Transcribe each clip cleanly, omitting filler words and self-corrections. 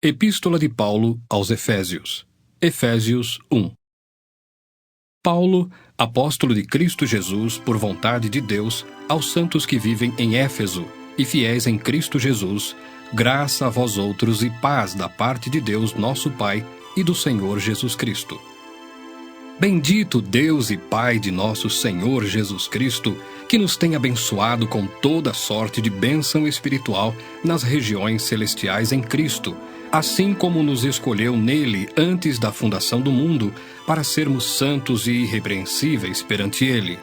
Epístola de Paulo aos Efésios. Efésios 1. Paulo, apóstolo de Cristo Jesus, por vontade de Deus, aos santos que vivem em Éfeso e fiéis em Cristo Jesus, graça a vós outros e paz da parte de Deus nosso Pai e do Senhor Jesus Cristo. Bendito Deus e Pai de nosso Senhor Jesus Cristo, que nos tem abençoado com toda sorte de bênção espiritual nas regiões celestiais em Cristo, assim como nos escolheu nele antes da fundação do mundo, para sermos santos e irrepreensíveis perante ele.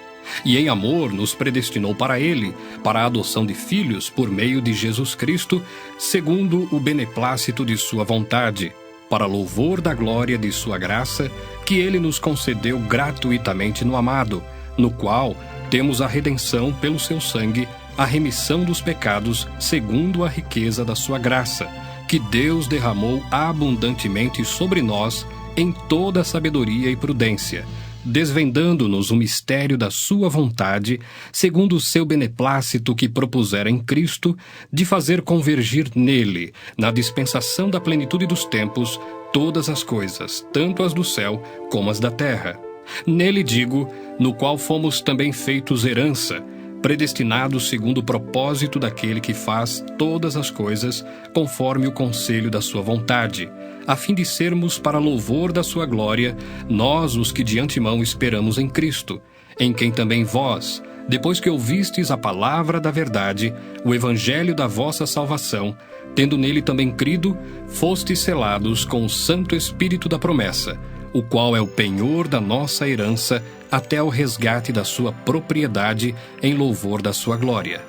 E em amor nos predestinou para ele, para a adoção de filhos por meio de Jesus Cristo, segundo o beneplácito de sua vontade, para louvor da glória de sua graça, que ele nos concedeu gratuitamente no amado, no qual temos a redenção pelo seu sangue, a remissão dos pecados, segundo a riqueza da sua graça, que Deus derramou abundantemente sobre nós em toda sabedoria e prudência, desvendando-nos o mistério da sua vontade, segundo o seu beneplácito que propusera em Cristo, de fazer convergir nele, na dispensação da plenitude dos tempos, todas as coisas, tanto as do céu como as da terra. Nele digo, no qual fomos também feitos herança, predestinados segundo o propósito daquele que faz todas as coisas, conforme o conselho da sua vontade, a fim de sermos para louvor da sua glória, nós os que de antemão esperamos em Cristo, em quem também vós, depois que ouvistes a palavra da verdade, o evangelho da vossa salvação, tendo nele também crido, fostes selados com o Santo Espírito da promessa, o qual é o penhor da nossa herança até ao resgate da sua propriedade em louvor da sua glória.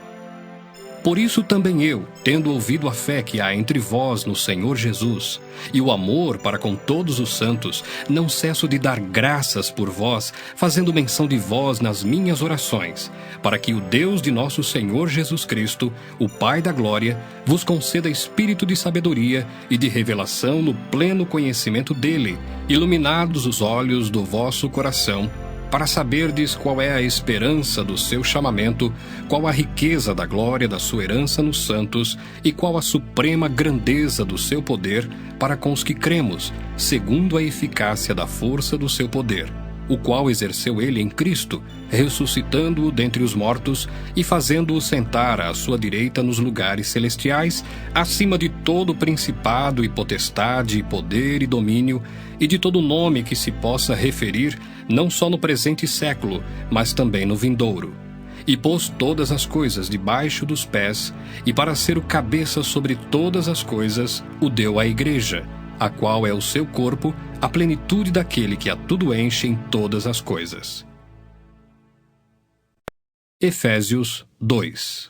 Por isso também eu, tendo ouvido a fé que há entre vós no Senhor Jesus, e o amor para com todos os santos, não cesso de dar graças por vós, fazendo menção de vós nas minhas orações, para que o Deus de nosso Senhor Jesus Cristo, o Pai da glória, vos conceda espírito de sabedoria e de revelação no pleno conhecimento dele, iluminados os olhos do vosso coração, para saberdes qual é a esperança do seu chamamento, qual a riqueza da glória da sua herança nos santos, e qual a suprema grandeza do seu poder para com os que cremos, segundo a eficácia da força do seu poder, o qual exerceu ele em Cristo, ressuscitando-o dentre os mortos e fazendo-o sentar à sua direita nos lugares celestiais, acima de todo principado e potestade, e poder e domínio, e de todo nome que se possa referir, não só no presente século, mas também no vindouro. E pôs todas as coisas debaixo dos pés, e para ser o cabeça sobre todas as coisas, o deu à igreja, a qual é o seu corpo, a plenitude daquele que a tudo enche em todas as coisas. Efésios 2.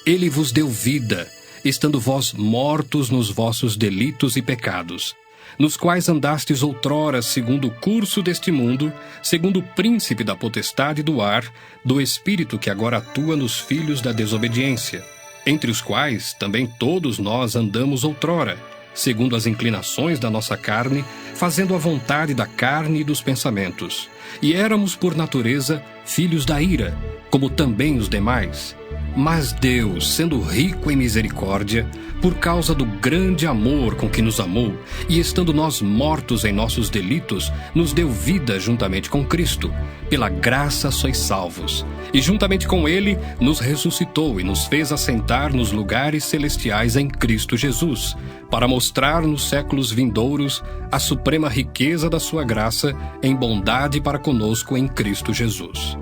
Ele vos deu vida, estando vós mortos nos vossos delitos e pecados, nos quais andastes outrora segundo o curso deste mundo, segundo o príncipe da potestade do ar, do espírito que agora atua nos filhos da desobediência, entre os quais também todos nós andamos outrora, segundo as inclinações da nossa carne, fazendo a vontade da carne e dos pensamentos. E éramos por natureza filhos da ira, como também os demais. Mas Deus, sendo rico em misericórdia, por causa do grande amor com que nos amou, e estando nós mortos em nossos delitos, nos deu vida juntamente com Cristo. Pela graça sois salvos. E juntamente com ele nos ressuscitou e nos fez assentar nos lugares celestiais em Cristo Jesus, para mostrar nos séculos vindouros a suprema riqueza da sua graça em bondade para conosco em Cristo Jesus.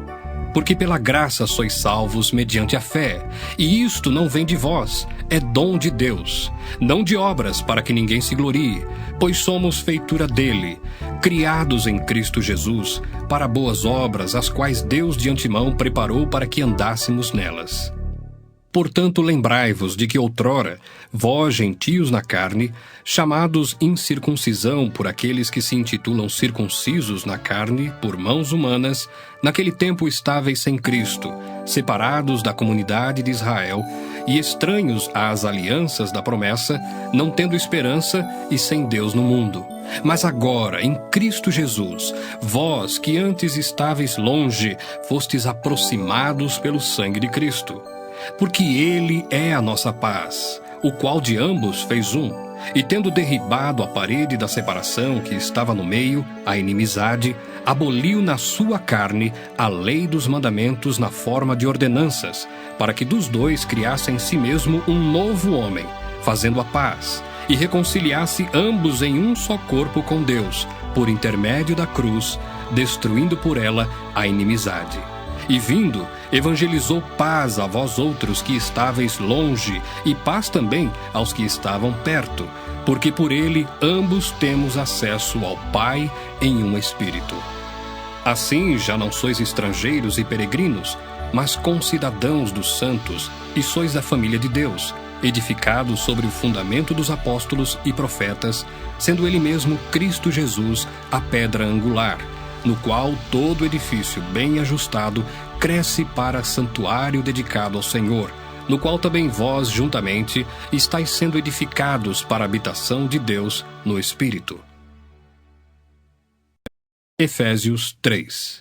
Porque pela graça sois salvos mediante a fé, e isto não vem de vós, é dom de Deus, não de obras para que ninguém se glorie, pois somos feitura dele, criados em Cristo Jesus, para boas obras, as quais Deus de antemão preparou para que andássemos nelas. Portanto, lembrai-vos de que outrora, vós, gentios na carne, chamados incircuncisão por aqueles que se intitulam circuncisos na carne, por mãos humanas, naquele tempo estáveis sem Cristo, separados da comunidade de Israel, e estranhos às alianças da promessa, não tendo esperança e sem Deus no mundo. Mas agora, em Cristo Jesus, vós que antes estáveis longe, fostes aproximados pelo sangue de Cristo. Porque ele é a nossa paz, o qual de ambos fez um, e tendo derribado a parede da separação que estava no meio, a inimizade, aboliu na sua carne a lei dos mandamentos na forma de ordenanças, para que dos dois criasse em si mesmo um novo homem, fazendo a paz, e reconciliasse ambos em um só corpo com Deus, por intermédio da cruz, destruindo por ela a inimizade. E vindo, evangelizou paz a vós outros que estáveis longe, e paz também aos que estavam perto, porque por ele ambos temos acesso ao Pai em um Espírito. Assim já não sois estrangeiros e peregrinos, mas concidadãos dos santos, e sois da família de Deus, edificados sobre o fundamento dos apóstolos e profetas, sendo ele mesmo Cristo Jesus a pedra angular, no qual todo edifício bem ajustado cresce para santuário dedicado ao Senhor, no qual também vós, juntamente, estáis sendo edificados para a habitação de Deus no Espírito. Efésios 3.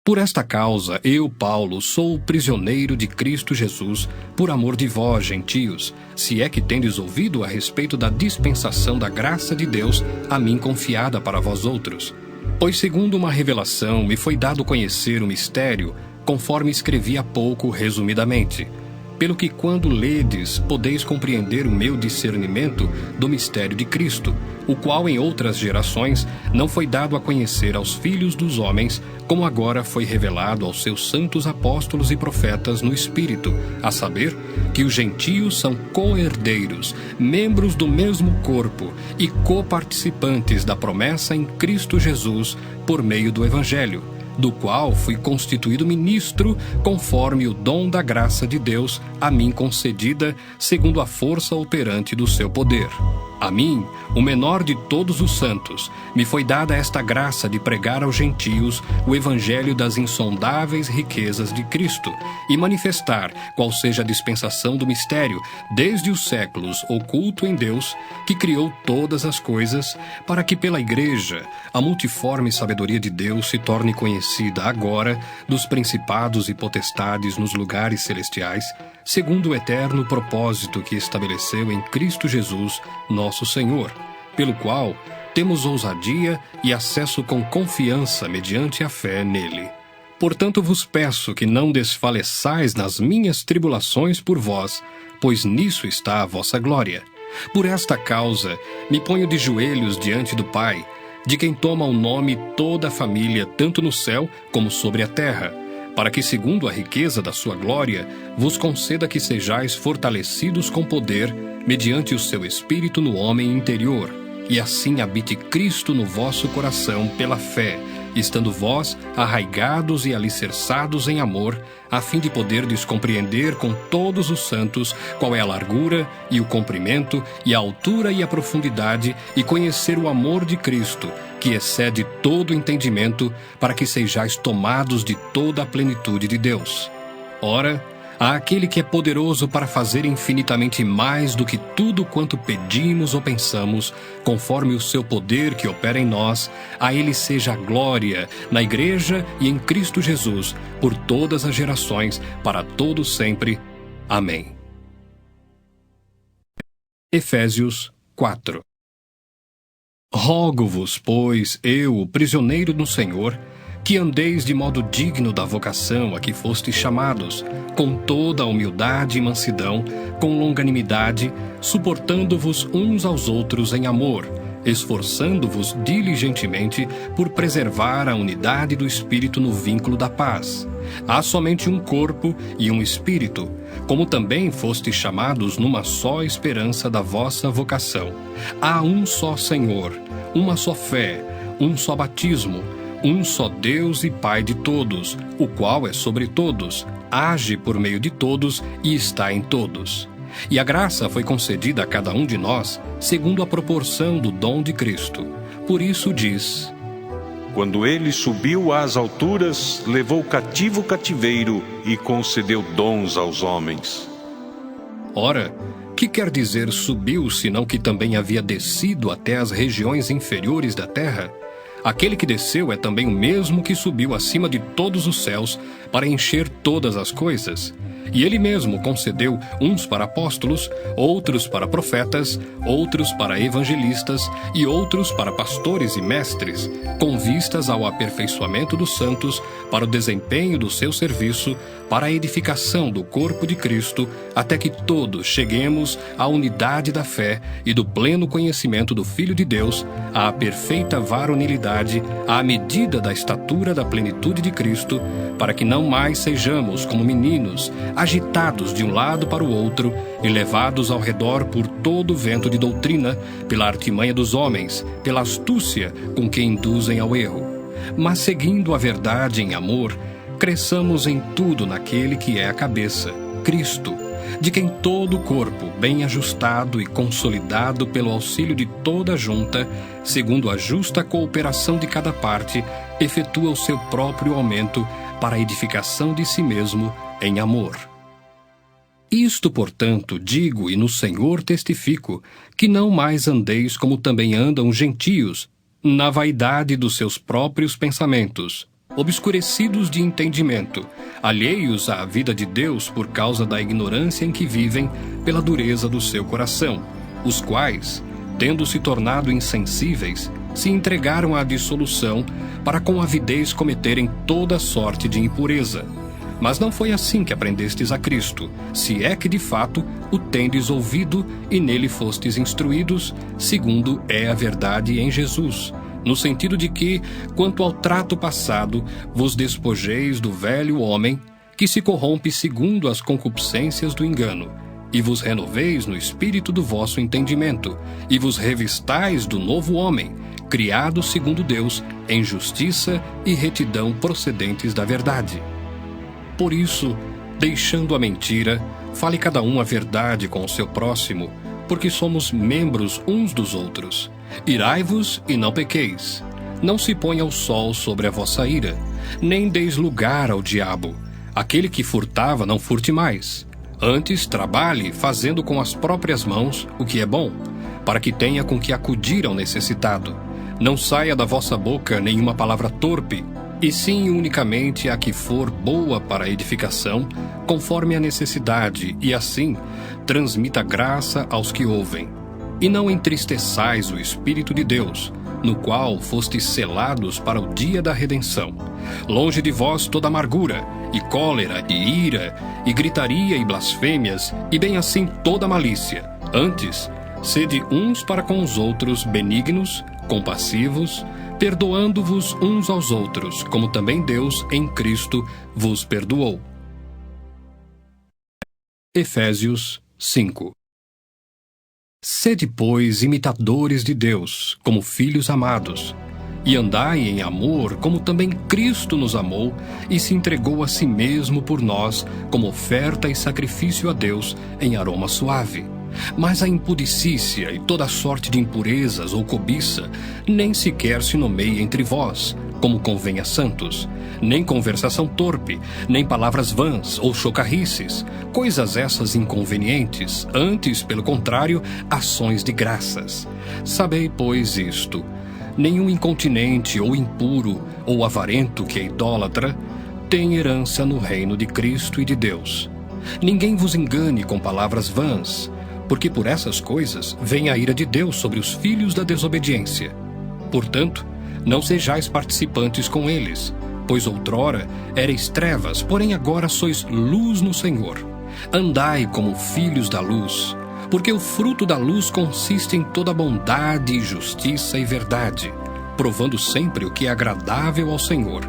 Por esta causa, eu, Paulo, sou o prisioneiro de Cristo Jesus, por amor de vós, gentios, se é que tendes ouvido a respeito da dispensação da graça de Deus a mim confiada para vós outros. Pois segundo uma revelação me foi dado conhecer o mistério, conforme escrevi há pouco resumidamente, pelo que quando ledes podeis compreender o meu discernimento do mistério de Cristo, o qual em outras gerações não foi dado a conhecer aos filhos dos homens, como agora foi revelado aos seus santos apóstolos e profetas no Espírito, a saber, que os gentios são co-herdeiros, membros do mesmo corpo e coparticipantes da promessa em Cristo Jesus por meio do Evangelho, do qual fui constituído ministro conforme o dom da graça de Deus a mim concedida, segundo a força operante do seu poder. A mim, o menor de todos os santos, me foi dada esta graça de pregar aos gentios o evangelho das insondáveis riquezas de Cristo e manifestar qual seja a dispensação do mistério, desde os séculos oculto em Deus, que criou todas as coisas, para que pela Igreja a multiforme sabedoria de Deus se torne conhecida agora dos principados e potestades nos lugares celestiais, segundo o eterno propósito que estabeleceu em Cristo Jesus, nosso Senhor, pelo qual temos ousadia e acesso com confiança mediante a fé nele. Portanto vos peço que não desfaleçais nas minhas tribulações por vós, pois nisso está a vossa glória. Por esta causa me ponho de joelhos diante do Pai, de quem toma o nome toda a família, tanto no céu como sobre a terra, para que, segundo a riqueza da sua glória, vos conceda que sejais fortalecidos com poder, mediante o seu Espírito no homem interior, e assim habite Cristo no vosso coração pela fé, estando vós arraigados e alicerçados em amor, a fim de poderdes compreender com todos os santos qual é a largura e o comprimento e a altura e a profundidade, e conhecer o amor de Cristo, que excede todo entendimento, para que sejais tomados de toda a plenitude de Deus. Ora, àquele que é poderoso para fazer infinitamente mais do que tudo quanto pedimos ou pensamos, conforme o seu poder que opera em nós, a ele seja a glória, na Igreja e em Cristo Jesus, por todas as gerações, para todos sempre. Amém. Efésios 4. Rogo-vos, pois, eu, o prisioneiro no Senhor, que andeis de modo digno da vocação a que fostes chamados, com toda a humildade e mansidão, com longanimidade, suportando-vos uns aos outros em amor, esforçando-vos diligentemente por preservar a unidade do Espírito no vínculo da paz. Há somente um corpo e um Espírito, como também fostes chamados numa só esperança da vossa vocação. Há um só Senhor, uma só fé, um só batismo, um só Deus e Pai de todos, o qual é sobre todos, age por meio de todos e está em todos. E a graça foi concedida a cada um de nós, segundo a proporção do dom de Cristo. Por isso diz: Quando ele subiu às alturas, levou cativo o cativeiro e concedeu dons aos homens. Ora, que quer dizer subiu, senão que também havia descido até as regiões inferiores da terra? Aquele que desceu é também o mesmo que subiu acima de todos os céus para encher todas as coisas. E ele mesmo concedeu uns para apóstolos, outros para profetas, outros para evangelistas e outros para pastores e mestres, com vistas ao aperfeiçoamento dos santos, para o desempenho do seu serviço, para a edificação do corpo de Cristo, até que todos cheguemos à unidade da fé e do pleno conhecimento do Filho de Deus, à perfeita varonilidade, à medida da estatura da plenitude de Cristo, para que não mais sejamos como meninos, agitados de um lado para o outro e levados ao redor por todo o vento de doutrina, pela artimanha dos homens, pela astúcia com que induzem ao erro. Mas seguindo a verdade em amor, cresçamos em tudo naquele que é a cabeça, Cristo, de quem todo o corpo, bem ajustado e consolidado pelo auxílio de toda a junta, segundo a justa cooperação de cada parte, efetua o seu próprio aumento para a edificação de si mesmo em amor. Isto, portanto, digo e no Senhor testifico, que não mais andeis como também andam os gentios, na vaidade dos seus próprios pensamentos, obscurecidos de entendimento, alheios à vida de Deus por causa da ignorância em que vivem, pela dureza do seu coração, os quais, tendo se tornado insensíveis, se entregaram à dissolução, para com avidez cometerem toda sorte de impureza. Mas não foi assim que aprendestes a Cristo, se é que de fato o tendes ouvido e nele fostes instruídos, segundo é a verdade em Jesus, no sentido de que, quanto ao trato passado, vos despojeis do velho homem, que se corrompe segundo as concupiscências do engano, e vos renoveis no espírito do vosso entendimento, e vos revistais do novo homem, criado segundo Deus, em justiça e retidão procedentes da verdade. Por isso, deixando a mentira, fale cada um a verdade com o seu próximo, porque somos membros uns dos outros. Irai-vos e não pequeis. Não se ponha o sol sobre a vossa ira, nem deis lugar ao diabo. Aquele que furtava, não furte mais. Antes, trabalhe, fazendo com as próprias mãos o que é bom, para que tenha com que acudir ao necessitado. Não saia da vossa boca nenhuma palavra torpe, e sim unicamente a que for boa para a edificação, conforme a necessidade, e assim transmita graça aos que ouvem. E não entristeçais o Espírito de Deus, no qual fostes selados para o dia da redenção. Longe de vós toda amargura, e cólera, e ira, e gritaria, e blasfêmias, e bem assim toda malícia. Antes, sede uns para com os outros benignos, compassivos, perdoando-vos uns aos outros, como também Deus, em Cristo, vos perdoou. Efésios 5. Sede, pois, imitadores de Deus, como filhos amados, e andai em amor, como também Cristo nos amou e se entregou a si mesmo por nós, como oferta e sacrifício a Deus em aroma suave. Mas a impudicícia e toda sorte de impurezas ou cobiça nem sequer se nomeia entre vós, como convém a santos, nem conversação torpe, nem palavras vãs ou chocarrices, coisas essas inconvenientes, antes, pelo contrário, ações de graças. Sabei, pois, isto: nenhum incontinente ou impuro ou avarento que é idólatra tem herança no reino de Cristo e de Deus. Ninguém vos engane com palavras vãs, porque por essas coisas vem a ira de Deus sobre os filhos da desobediência. Portanto, não sejais participantes com eles, pois outrora erais trevas, porém agora sois luz no Senhor. Andai como filhos da luz, porque o fruto da luz consiste em toda bondade, justiça e verdade, provando sempre o que é agradável ao Senhor.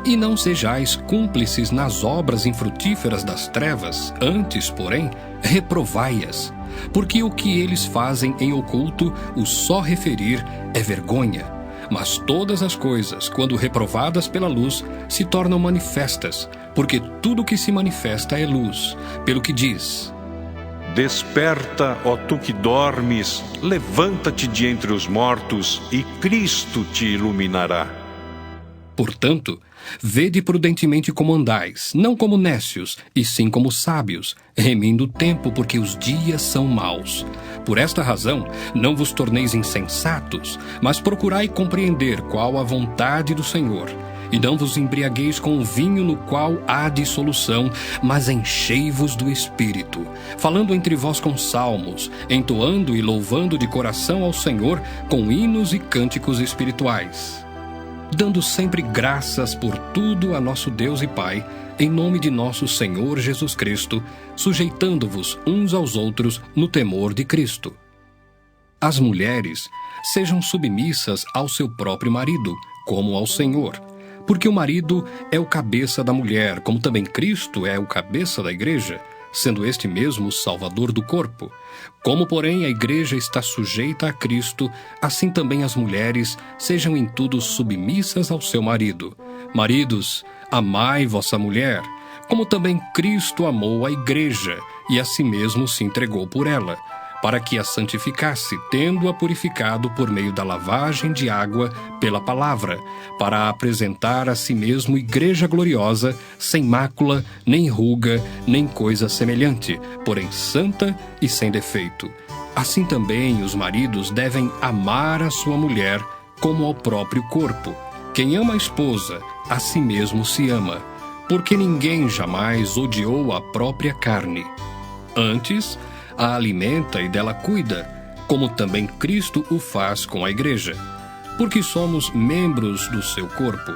E não sejais cúmplices nas obras infrutíferas das trevas, antes, porém, reprovai-as, porque o que eles fazem em oculto, o só referir é vergonha. Mas todas as coisas, quando reprovadas pela luz, se tornam manifestas, porque tudo que se manifesta é luz, pelo que diz: Desperta, ó tu que dormes, levanta-te de entre os mortos, e Cristo te iluminará. Portanto, vede prudentemente como andais, não como nécios, e sim como sábios, remindo o tempo, porque os dias são maus. Por esta razão, não vos torneis insensatos, mas procurai compreender qual a vontade do Senhor. E não vos embriagueis com o vinho no qual há dissolução, mas enchei-vos do Espírito, falando entre vós com salmos, entoando e louvando de coração ao Senhor com hinos e cânticos espirituais, dando sempre graças por tudo a nosso Deus e Pai, em nome de nosso Senhor Jesus Cristo, sujeitando-vos uns aos outros no temor de Cristo. As mulheres sejam submissas ao seu próprio marido, como ao Senhor, porque o marido é o cabeça da mulher, como também Cristo é o cabeça da igreja, sendo este mesmo o Salvador do corpo. Como, porém, a igreja está sujeita a Cristo, assim também as mulheres sejam em tudo submissas ao seu marido. Maridos, amai vossa mulher, como também Cristo amou a igreja, e a si mesmo se entregou por ela, para que a santificasse, tendo-a purificado por meio da lavagem de água pela palavra, para a apresentar a si mesmo igreja gloriosa, sem mácula, nem ruga, nem coisa semelhante, porém santa e sem defeito. Assim também os maridos devem amar a sua mulher como ao próprio corpo. Quem ama a esposa, a si mesmo se ama, porque ninguém jamais odiou a própria carne. Antes, a alimenta e dela cuida, como também Cristo o faz com a igreja, porque somos membros do seu corpo.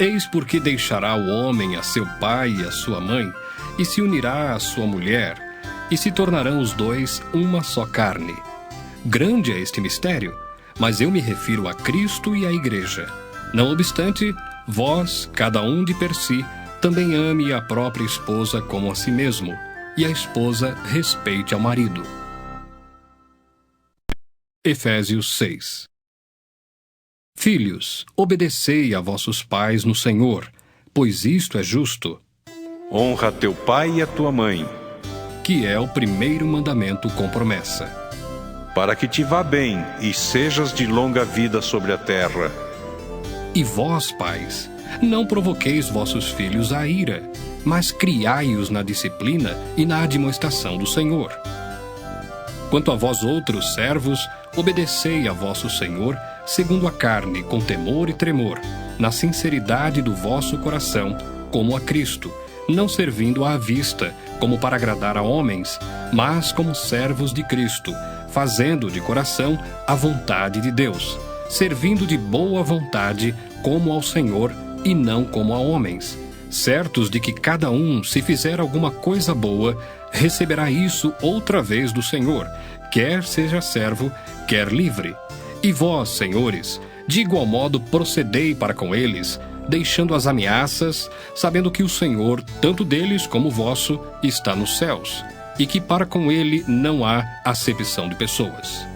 Eis porque deixará o homem a seu pai e a sua mãe, e se unirá à sua mulher, e se tornarão os dois uma só carne. Grande é este mistério, mas eu me refiro a Cristo e à igreja. Não obstante, vós, cada um de per si, também ame a própria esposa como a si mesmo, e a esposa respeite ao marido. Efésios 6. Filhos, obedecei a vossos pais no Senhor, pois isto é justo. Honra teu pai e a tua mãe, que é o primeiro mandamento com promessa, para que te vá bem e sejas de longa vida sobre a terra. E vós, pais, não provoqueis vossos filhos à ira, mas criai-os na disciplina e na admoestação do Senhor. Quanto a vós outros servos, obedecei a vosso Senhor, segundo a carne, com temor e tremor, na sinceridade do vosso coração, como a Cristo, não servindo à vista, como para agradar a homens, mas como servos de Cristo, fazendo de coração a vontade de Deus, servindo de boa vontade, como ao Senhor e não como a homens, certos de que cada um, se fizer alguma coisa boa, receberá isso outra vez do Senhor, quer seja servo, quer livre. E vós, senhores, de igual modo procedei para com eles, deixando as ameaças, sabendo que o Senhor, tanto deles como vosso, está nos céus, e que para com ele não há acepção de pessoas.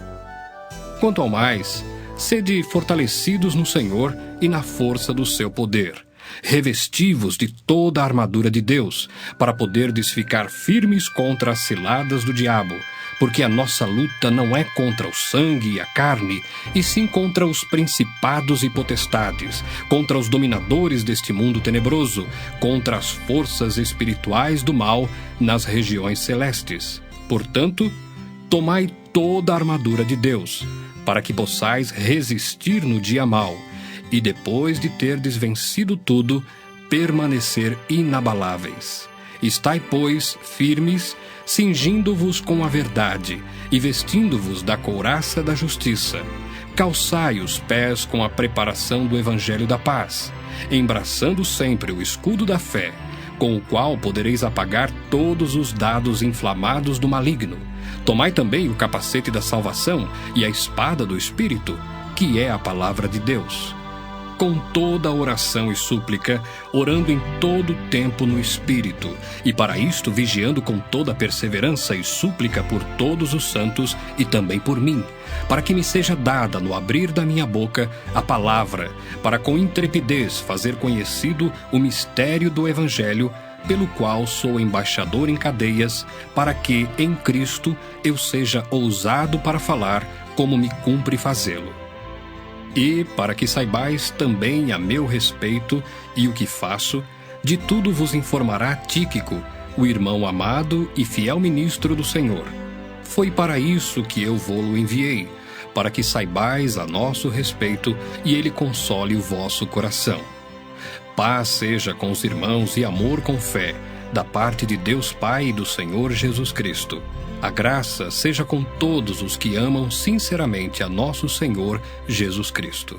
Quanto ao mais, sede fortalecidos no Senhor e na força do seu poder. Revesti-vos de toda a armadura de Deus, para poderdes ficar firmes contra as ciladas do diabo, porque a nossa luta não é contra o sangue e a carne, e sim contra os principados e potestades, contra os dominadores deste mundo tenebroso, contra as forças espirituais do mal nas regiões celestes. Portanto, tomai toda a armadura de Deus, para que possais resistir no dia mau, e depois de terdes vencido tudo, permanecer inabaláveis. Estai, pois, firmes, cingindo-vos com a verdade, e vestindo-vos da couraça da justiça. Calçai os pés com a preparação do evangelho da paz, embraçando sempre o escudo da fé, com o qual podereis apagar todos os dados inflamados do maligno. Tomai também o capacete da salvação e a espada do Espírito, que é a palavra de Deus. Com toda oração e súplica, orando em todo o tempo no Espírito, e para isto vigiando com toda perseverança e súplica por todos os santos e também por mim, para que me seja dada no abrir da minha boca a palavra, para com intrepidez fazer conhecido o mistério do Evangelho, pelo qual sou embaixador em cadeias, para que, em Cristo, eu seja ousado para falar como me cumpre fazê-lo. E, para que saibais também a meu respeito e o que faço, de tudo vos informará Tíquico, o irmão amado e fiel ministro do Senhor. Foi para isso que eu vô-lo enviei, para que saibais a nosso respeito e ele console o vosso coração. Paz seja com os irmãos e amor com fé, da parte de Deus Pai e do Senhor Jesus Cristo. A graça seja com todos os que amam sinceramente a nosso Senhor Jesus Cristo.